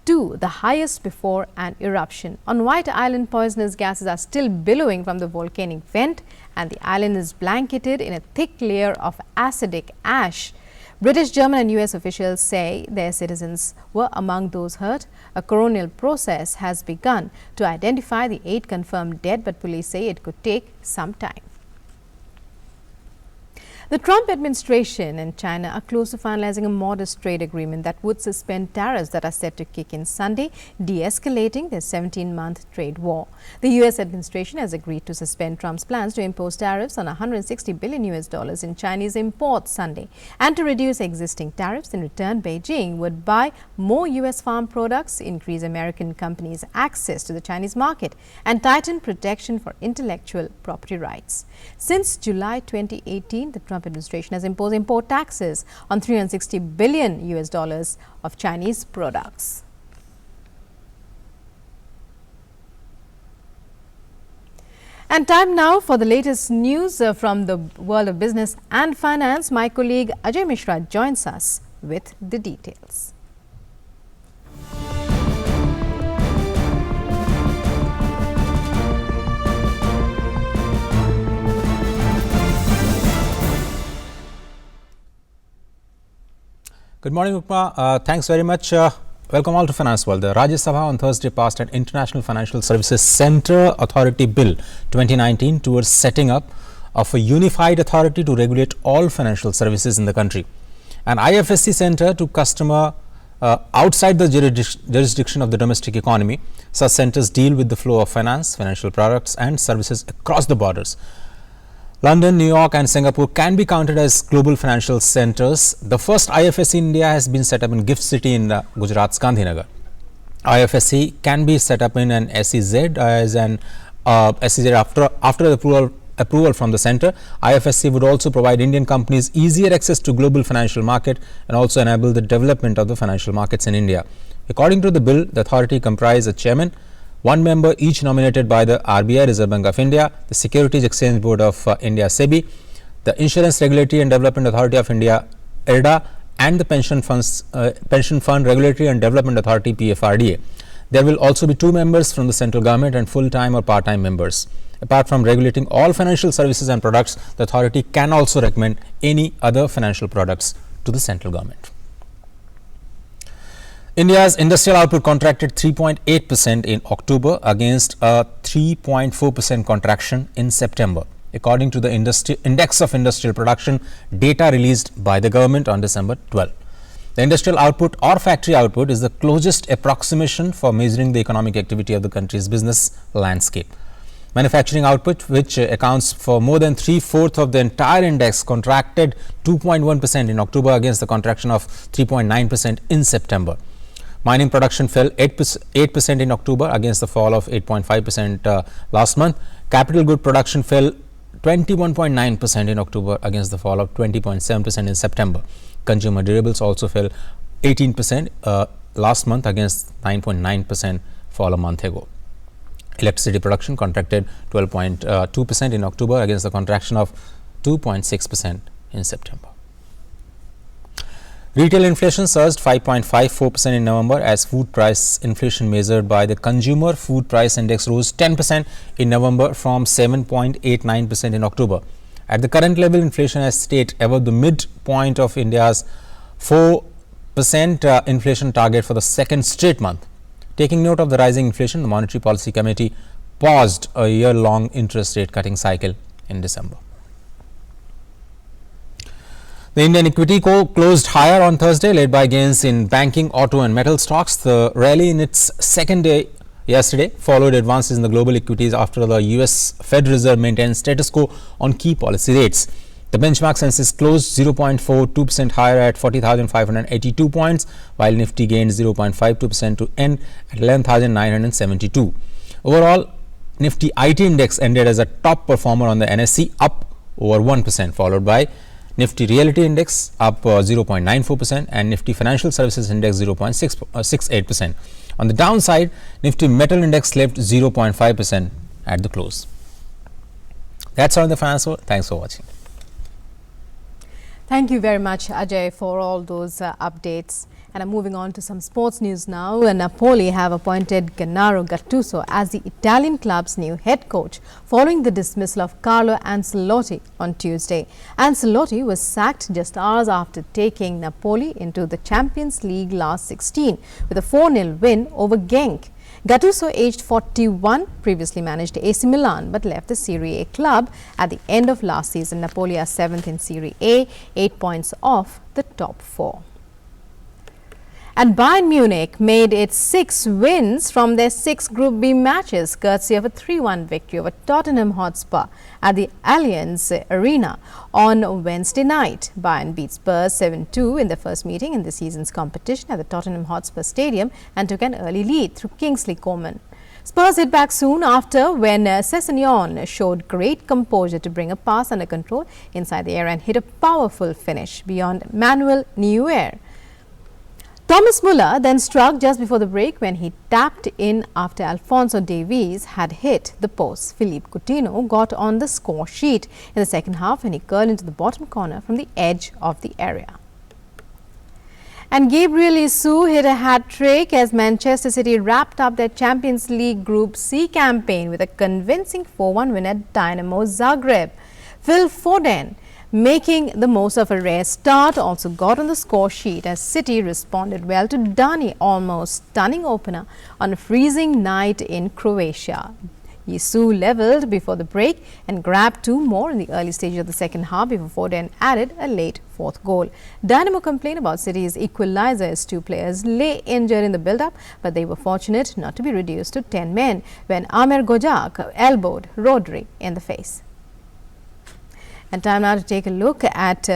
2, the highest before an eruption. On White Island, poisonous gases are still billowing from the volcanic vent, and the island is blanketed in a thick layer of acidic ash. British, German and US officials say their citizens were among those hurt. A coronial process has begun to identify the 8 confirmed dead, but police say it could take some time. The Trump administration and China are close to finalizing a modest trade agreement that would suspend tariffs that are set to kick in Sunday, de-escalating their 17-month trade war. The U.S. administration has agreed to suspend Trump's plans to impose tariffs on $160 billion in Chinese imports Sunday. And to reduce existing tariffs, in return, Beijing would buy more U.S. farm products, increase American companies' access to the Chinese market, and tighten protection for intellectual property rights. Since July 2018, the Trump administration has imposed import taxes on $360 billion of Chinese products. And time now for the latest news from the world of business and finance. My colleague Ajay Mishra joins us with the details. Good morning, Rukma. Thanks very much. Welcome all to Finance World. The Rajya Sabha on Thursday passed an International Financial Services Centre Authority Bill 2019 towards setting up of a unified authority to regulate all financial services in the country. An IFSC centre to customer outside the jurisdiction of the domestic economy. Such centres deal with the flow of finance, financial products and services across the borders. London, New York and Singapore can be counted as global financial centres. The first IFSC in India has been set up in Gift City in Gujarat's Gandhinagar. IFSC can be set up in an SEZ as an SEZ after the approval from the centre. IFSC would also provide Indian companies easier access to global financial market and also enable the development of the financial markets in India. According to the bill, the authority comprises a chairman, 1 member each nominated by the RBI, Reserve Bank of India, the Securities Exchange Board of India, SEBI, the Insurance Regulatory and Development Authority of India, IRDA, and the Pension Fund Regulatory and Development Authority, PFRDA. There will also be 2 members from the central government and full-time or part-time members. Apart from regulating all financial services and products, the authority can also recommend any other financial products to the central government. India's industrial output contracted 3.8% in October against a 3.4% contraction in September. according to the Index of Industrial Production data released by the government on December 12. The industrial output or factory output is the closest approximation for measuring the economic activity of the country's business landscape. Manufacturing output, which accounts for more than 3/4 of the entire index, contracted 2.1% in October against the contraction of 3.9% in September. Mining production fell 8% in October against the fall of 8.5% last month. Capital good production fell 21.9% in October against the fall of 20.7% in September. Consumer durables also fell 18% last month against 9.9% fall a month ago. Electricity production contracted 12.2% in October against the contraction of 2.6% in September. Retail inflation surged 5.54% in November as food price inflation measured by the Consumer Food Price Index rose 10% in November from 7.89% in October. At the current level, inflation has stayed above the midpoint of India's 4% inflation target for the second straight month. Taking note of the rising inflation, the Monetary Policy Committee paused a year-long interest rate cutting cycle in December. The Indian equity closed higher on Thursday, led by gains in banking, auto and metal stocks. The rally in its second day yesterday followed advances in the global equities after the US Fed Reserve maintained status quo on key policy rates. The benchmark Sensex closed 0.42% higher at 40,582 points, while Nifty gained 0.52% to end at 11,972. Overall, Nifty IT index ended as a top performer on the NSE, up over 1%, followed by Nifty Realty Index up 0.94% and Nifty Financial Services Index 0.68%. On the downside, Nifty Metal Index slipped 0.5% at the close. That's all in the finance world. Thanks for watching. Thank you very much, Ajay, for all those updates. And I'm moving on to some sports news now. Napoli have appointed Gennaro Gattuso as the Italian club's new head coach following the dismissal of Carlo Ancelotti on Tuesday. Ancelotti was sacked just hours after taking Napoli into the Champions League last 16 with a 4-0 win over Genk. Gattuso, aged 41, previously managed AC Milan but left the Serie A club at the end of last season. Napoli are 7th in Serie A, 8 points off the top 4. And Bayern Munich made its 6 wins from their 6 Group B matches, courtesy of a 3-1 victory over Tottenham Hotspur at the Allianz Arena on Wednesday night. Bayern beat Spurs 7-2 in the first meeting in the season's competition at the Tottenham Hotspur Stadium and took an early lead through Kingsley Coman. Spurs hit back soon after when Sessegnon showed great composure to bring a pass under control inside the area and hit a powerful finish beyond Manuel Neuer. Thomas Muller then struck just before the break when he tapped in after Alphonso Davies had hit the post. Philippe Coutinho got on the score sheet in the second half when he curled into the bottom corner from the edge of the area. And Gabriel Jesus hit a hat-trick as Manchester City wrapped up their Champions League Group C campaign with a convincing 4-1 win at Dynamo Zagreb. Phil Foden, making the most of a rare start, also got on the score sheet as City responded well to Dani Olmo's stunning opener on a freezing night in Croatia. Jesus levelled before the break and grabbed 2 more in the early stage of the second half before Foden added a late 4th goal. Dynamo complained about City's equaliser as 2 players lay injured in the build-up, but they were fortunate not to be reduced to 10 men when Amer Gojak elbowed Rodri in the face. And time now to take a look at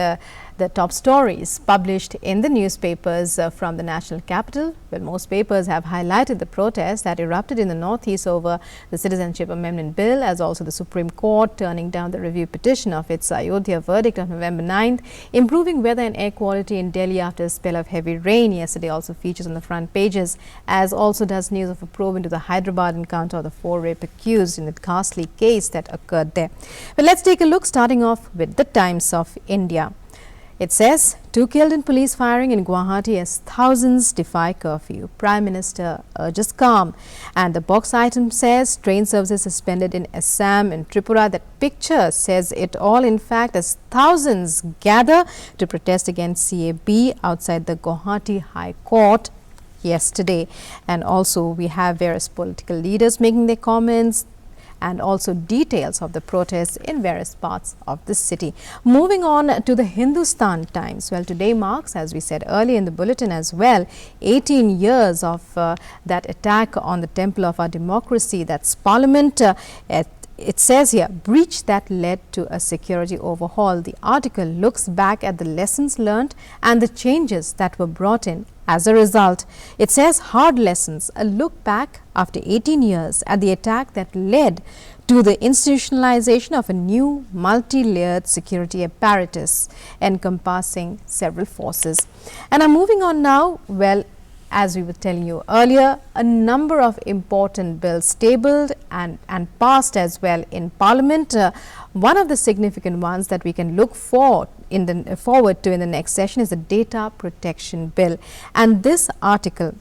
the top stories published in the newspapers from the national capital. Well, most papers have highlighted the protests that erupted in the northeast over the Citizenship Amendment Bill, as also the Supreme Court turning down the review petition of its Ayodhya verdict of November 9th. Improving weather and air quality in Delhi after a spell of heavy rain yesterday also features on the front pages, as also does news of a probe into the Hyderabad encounter of the 4 rape accused in the ghastly case that occurred there. Well, let's take a look, starting off with the Times of India. It says, 2 killed in police firing in Guwahati as thousands defy curfew. Prime Minister urges calm. And the box item says, train services suspended in Assam and Tripura. That picture says it all, in fact, as thousands gather to protest against CAB outside the Guwahati High Court yesterday. And also we have various political leaders making their comments. and also details of the protests in various parts of the city. Moving on to the Hindustan Times. Well, today marks, as we said earlier in the bulletin as well, 18 years of that attack on the temple of our democracy. That's Parliament. It says here, breach that led to a security overhaul. The article looks back at the lessons learned and the changes that were brought in as a result. It says hard lessons, a look back after 18 years at the attack that led to the institutionalization of a new multi-layered security apparatus encompassing several forces. And I'm moving on now. Well, as we were telling you earlier, a number of important bills tabled and passed as well in Parliament. One of the significant ones that we can look forward to in the next session is the Data Protection Bill. And this article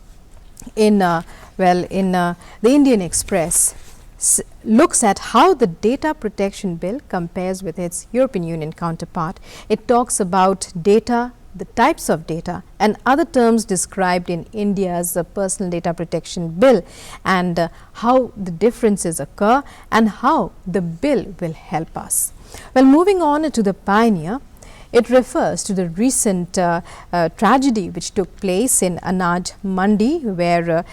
in the Indian Express looks at how the Data Protection Bill compares with its European Union counterpart. It talks about data, the types of data and other terms described in India's personal data protection bill, and how the differences occur and how the bill will help us. Well, moving on to the Pioneer, it refers to the recent tragedy which took place in Anaj Mandi, where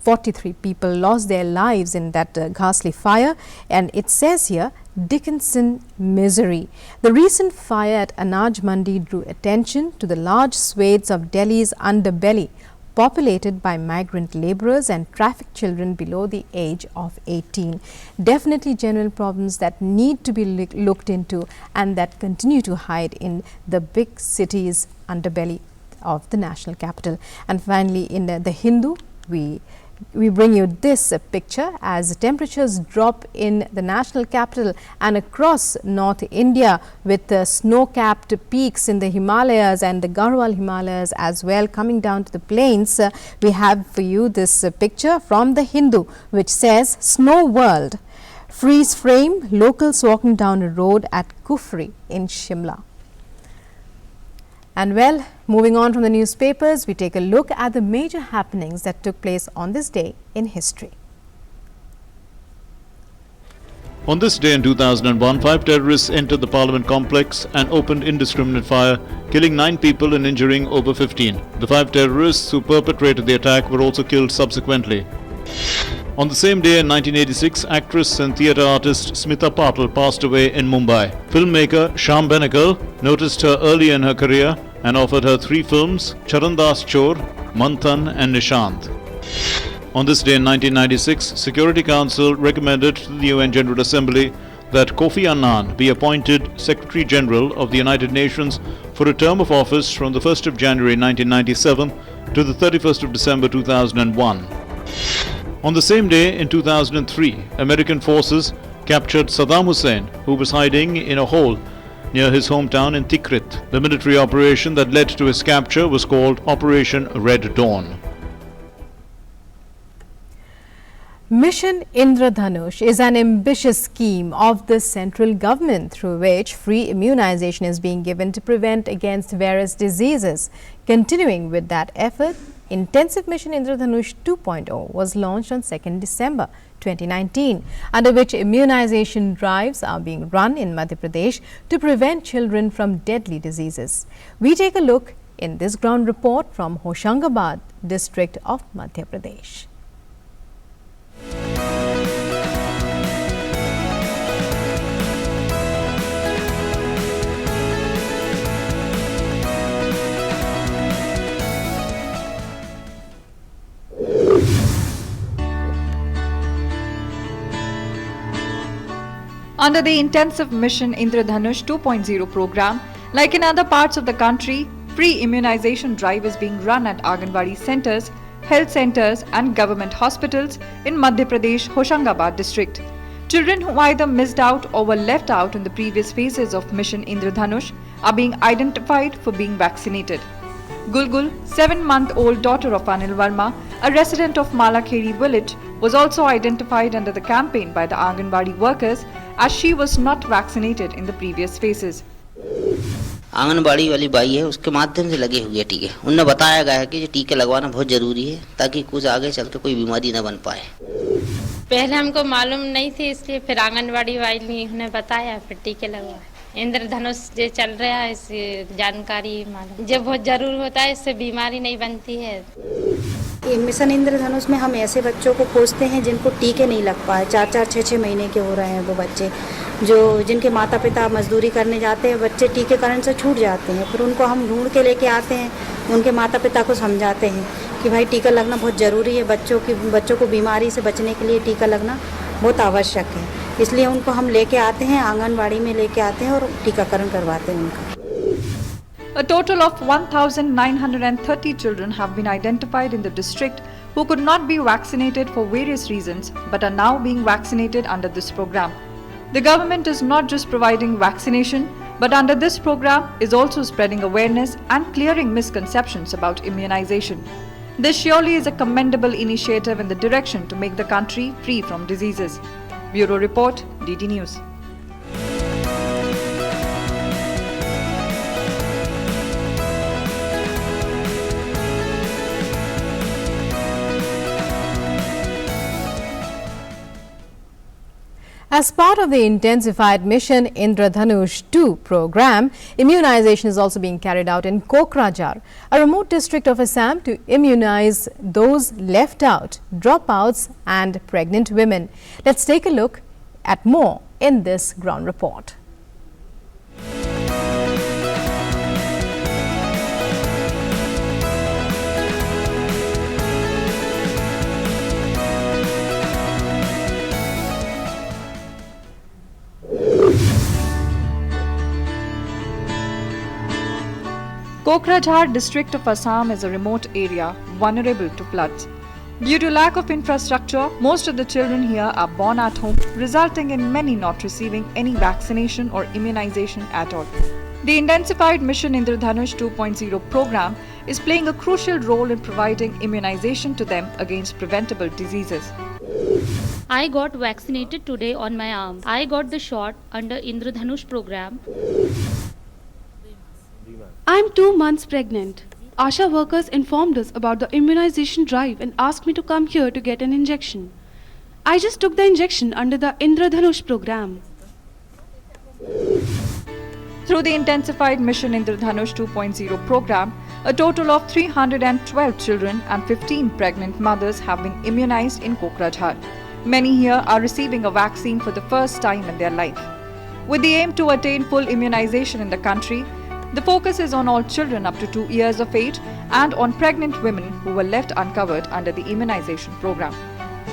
43 people lost their lives in that ghastly fire. And it says here, Dickinson misery. The recent fire at Anaj Mandi drew attention to the large swathes of Delhi's underbelly, populated by migrant laborers and trafficked children below the age of 18. Definitely genuine problems that need to be looked into and that continue to hide in the big city's underbelly of the national capital. And finally, in the Hindu, we bring you this picture as temperatures drop in the national capital and across North India, with snow-capped peaks in the Himalayas and the Garhwal Himalayas as well coming down to the plains. We have for you this picture from the Hindu, which says Snow World. Freeze frame, locals walking down a road at Kufri in Shimla. And well, moving on from the newspapers, we take a look at the major happenings that took place on this day in history. On this day in 2001, 5 terrorists entered the Parliament complex and opened indiscriminate fire, killing 9 people and injuring over 15. The 5 terrorists who perpetrated the attack were also killed subsequently. On the same day in 1986, actress and theatre artist Smita Patil passed away in Mumbai. Filmmaker Shyam Benekal noticed her early in her career and offered her 3 films, Charandas Chor, Manthan and Nishant. On this day in 1996, Security Council recommended to the UN General Assembly that Kofi Annan be appointed Secretary General of the United Nations for a term of office from the 1st of January 1997 to the 31st of December 2001. On the same day in 2003, American forces captured Saddam Hussein, who was hiding in a hole near his hometown in Tikrit. The military operation that led to his capture was called Operation Red Dawn. Mission Indradhanush is an ambitious scheme of the central government through which free immunization is being given to prevent against various diseases. Continuing with that effort, Intensive Mission Indradhanush 2.0 was launched on 2nd December 2019, under which immunization drives are being run in Madhya Pradesh to prevent children from deadly diseases. We take a look in this ground report from Hoshangabad district of Madhya Pradesh. Under the Intensive Mission Indradhanush 2.0 program, like in other parts of the country, free immunization drive is being run at Anganwadi centers, health centers and government hospitals in Madhya Pradesh, Hoshangabad district. Children who either missed out or were left out in the previous phases of Mission Indradhanush are being identified for being vaccinated. Gulgul, 7-month-old daughter of Anil Verma, a resident of Malakheri village, was also identified under the campaign by the Anganwadi workers as she was not vaccinated in the previous phases. Anganwadi वाली by है, उसके माध्यम से लगे हुए टीके। उन्हें बताया गया है कि ये टीके लगवाना बहुत जरूरी है ताकि कुछ आगे चलकर कोई बीमारी न बन पाए। पहले हमको मालूम नहीं थी, इसलिए फिर आंगनवाड़ी वाली ने बताया, फिर टीके लगवाए। इंद्रधनुष जो चल रहा है, इससे जानकारी मालूम, जब बहुत जरूर होता है, इससे बीमारी नहीं बनती है। मिशन इंद्रधनुष में हम ऐसे बच्चों को खोजते हैं जिनको टीके नहीं लग पाए, 4-4, 6-6 महीने के हो रहे हैं वो बच्चे, जिनके माता पिता मजदूरी करने जाते हैं, बच्चे टीकेकरण से छूट जाते हैं। फिर उनको हम ढूंढ के लेके आते हैं, उनके माता पिता को समझाते हैं कि भाई टीका लगना बहुत ज़रूरी है, बच्चों को बीमारी से बचने के लिए टीका लगना बहुत आवश्यक है। इसलिए उनको हम लेके आते हैं, आंगनवाड़ी में लेके आते हैं और टीकाकरण करवाते हैं उनका। A total of 1,930 children have been identified in the district who could not be vaccinated for various reasons but are now being vaccinated under this program. The government is not just providing vaccination but under this program is also spreading awareness and clearing misconceptions about immunization. This surely is a commendable initiative in the direction to make the country free from diseases. Bureau Report, DD News. As part of the intensified Mission Indradhanush 2 program, immunization is also being carried out in Kokrajhar, a remote district of Assam, to immunize those left out, dropouts and pregnant women. Let's take a look at more in this ground report. Kokrajhar district of Assam is a remote area vulnerable to floods. Due to lack of infrastructure, most of the children here are born at home, resulting in many not receiving any vaccination or immunization at all. The intensified Mission Indradhanush 2.0 program is playing a crucial role in providing immunization to them against preventable diseases. I got vaccinated today on my arm. I got the shot under Indradhanush program. I'm 2 months pregnant. Asha workers informed us about the immunization drive and asked me to come here to get an injection. I just took the injection under the Indradhanush program. Through the intensified Mission Indradhanush 2.0 program, a total of 312 children and 15 pregnant mothers have been immunized in Kokrajhar. Many here are receiving a vaccine for the first time in their life. With the aim to attain full immunization in the country, the focus is on all children up to 2 years of age and on pregnant women who were left uncovered under the immunization program.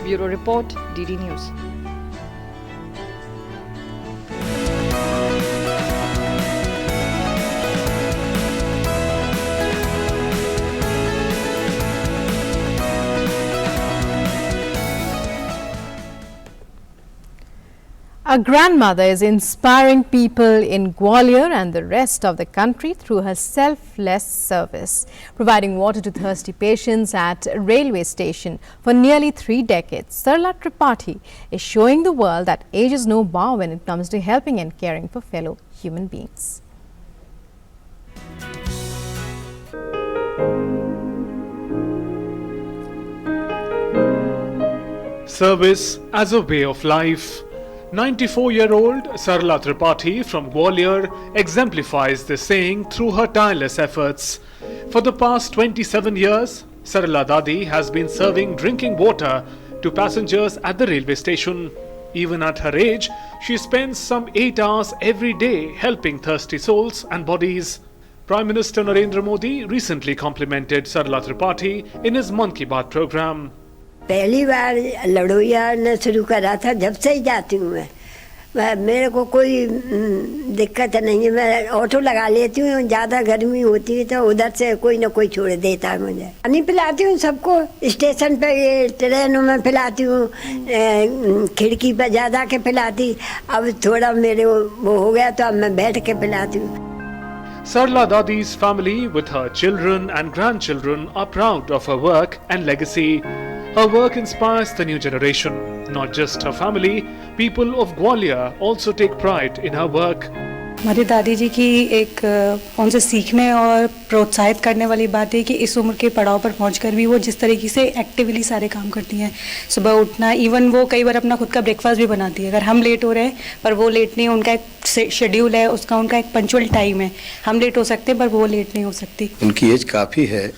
Bureau Report, DD News. A grandmother is inspiring people in Gwalior and the rest of the country through her selfless service, providing water to thirsty patients at a railway station for nearly 3 decades. Sarla Tripathi is showing the world that age is no bar when it comes to helping and caring for fellow human beings. Service as a way of life. 94-year-old Sarla Tripathi from Gwalior exemplifies this saying through her tireless efforts. For the past 27 years, Sarla Dadi has been serving drinking water to passengers at the railway station. Even at her age, she spends some 8 hours every day helping thirsty souls and bodies. Prime Minister Narendra Modi recently complimented Sarla Tripathi in his Mann Ki Baat program. पहली बार लड़ोइया ने शुरू करा था, जब से ही जाती हूँ मैं मेरे को कोई दिक्कत नहीं है, मैं ऑटो लगा लेती हूँ, ज़्यादा गर्मी होती है तो उधर से कोई ना कोई छोड़ देता है मुझे। पानी पिलाती हूँ सबको, स्टेशन पे ट्रेनों में पिलाती हूँ, खिड़की पे ज़्यादा के पिलाती, अब थोड़ा मेरे वो हो गया तो अब मैं बैठ के पिलाती हूँ। Sarla Dadi's family with her children and grandchildren are proud of her work and legacy. Her work inspires the new generation. Not just her family, people of Gwalior also take pride in her work. हमारी दादी जी की एक उनसे सीखने और प्रोत्साहित करने वाली बात है कि इस उम्र के पड़ाव पर पहुंचकर भी वो जिस तरीके से एक्टिवली सारे काम करती हैं, सुबह उठना, इवन वो कई बार अपना खुद का ब्रेकफास्ट भी बनाती है। अगर हम लेट हो रहे हैं पर वो लेट नहीं, उनका एक शेड्यूल है, उसका उनका एक पंक्चुअल टाइम है। हम लेट हो सकते हैं पर वो लेट नहीं हो सकती। उनकी एज काफ़ी है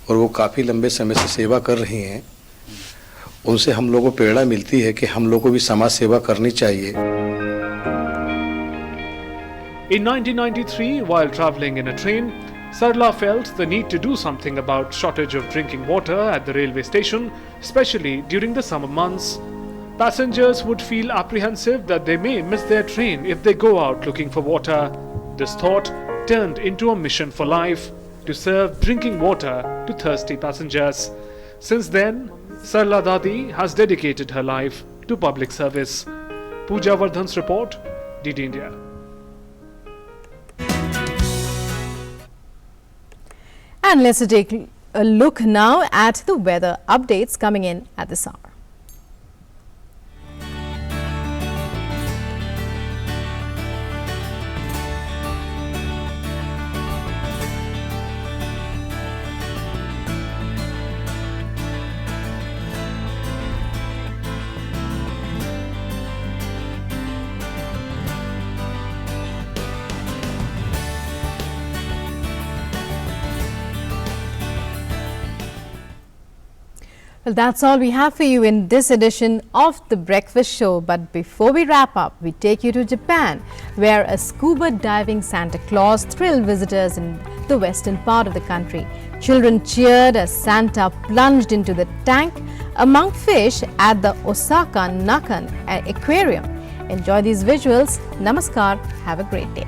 और वो काफ़ी लंबे समय से सेवा कर रही हैं। उनसे हम लोगों को प्रेरणा मिलती है कि हम लोगों को भी समाज सेवा करनी चाहिए। In 1993, while travelling in a train, Sarla felt the need to do something about shortage of drinking water at the railway station, especially during the summer months. Passengers would feel apprehensive that they may miss their train if they go out looking for water. This thought turned into a mission for life, to serve drinking water to thirsty passengers. Since then, Sarla Dadi has dedicated her life to public service. Pooja Vardhan's report, DD India. And let's take a look now at the weather updates coming in at this hour. Well, that's all we have for you in this edition of The Breakfast Show. But before we wrap up, we take you to Japan, where a scuba diving Santa Claus thrilled visitors in the western part of the country. Children cheered as Santa plunged into the tank among fish at the Osaka Nakan Aquarium. Enjoy these visuals. Namaskar. Have a great day.